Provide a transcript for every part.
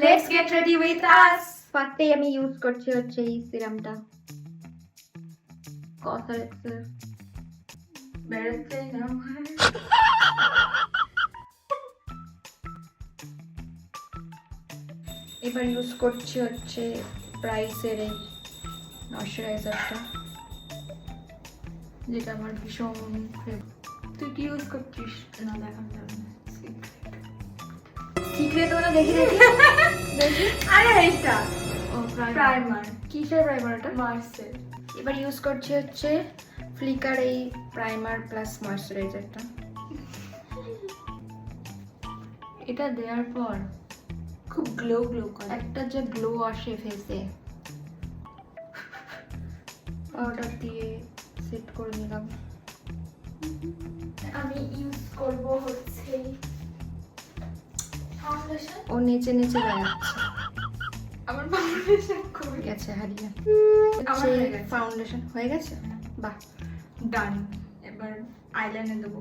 Let's get ready with us. ফার্স্টেই আমি use করছি হচ্ছে এই সিরামটা কসরক্সের বেরোচ্ছে না এবার ইউজ করছি হচ্ছে প্রাইসের এই ময়শ্চারাইজারটা যেটা আমার ভীষণ ফেভারিট। তুই কি ইউজ করছিস? না দেখানো যাবে না সিক্রেট ওটা দেখি দেখি দেখি। আরে এইটা ও প্রাইমার কিসের প্রাইমার ওটা? মার্সেল এবার ইউজ করছি হচ্ছে ফ্লিকার এই প্রাইমার প্লাস ময়শ্চারাইজারটা। এটা দেওয়ার পর খুব গ্লো গ্লো করে একটা যে গ্লো আসে ফেসে পাউডার দিয়ে সেট করে নিলাম। আমি ইউজ করব হচ্ছে ফাউন্ডেশন ও নিচে নিচে বেড়াচ্ছে আমার ফাউন্ডেশন করে গেছে হারিয়ে। আমার হয়ে গেছে। ফাউন্ডেশন হয়ে গেছে, বাহ। ডান এবার আইলাইনার দেবো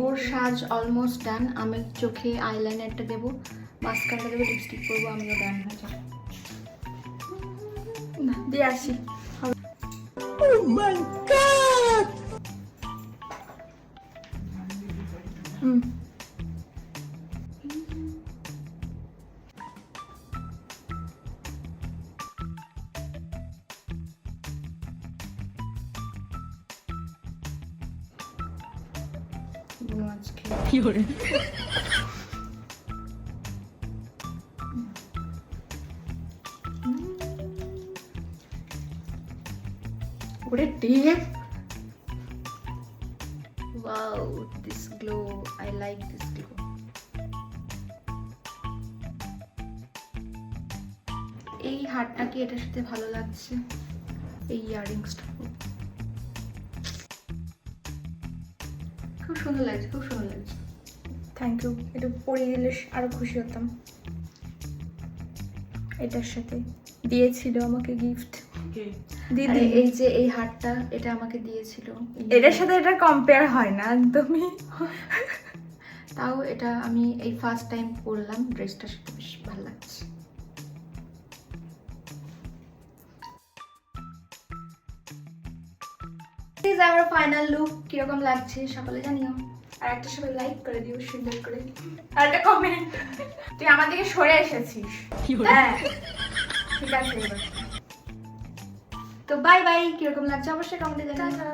ওর সাজ অলমোস্ট ডান। আমি চোখে আইলাইনারটা দেবো, মাস্কারা দেবো, লিপস্টিক করবো, আমিও ডান হয়ে যাবো। না দিয়ে আসি। হুম আজকে কি করে ওরে tape. Wow, this glow. I like this glow. এই হারটা কি এটার সাথে ভালো লাগছে? এই ইয়াররিংসটা খুব সুন্দর লাগছে, খুব সুন্দর লাগছে। Thank you. এটা পরিয়ে দিলে আরো খুশি হতাম। এটার সাথে দিয়েছিল আমাকে গিফট দিদি। আরে এই যে এই হারটা এটা আমাকে দিয়েছিল। এটার সাথে এটা কম্পেয়ার হয় না একদমই। তাও এটা আমি এই ফার্স্ট টাইম পরলাম, ড্রেসটার সাথে বেশ ভালো লাগছে। প্লিজ আমার ফাইনাল লুক কিরকম লাগছে সকালে জানিও। আর একটা সবাই লাইক করে দিও সুন্দর করে। আর একটা কমেন্ট। তুই আমার দিকে সরে এসেছিস। হ্যাঁ ঠিক আছে এবার। তো বাই বাই, কিরকম লাগছে অবশ্যই কমেন্টে জানাও। টাটা।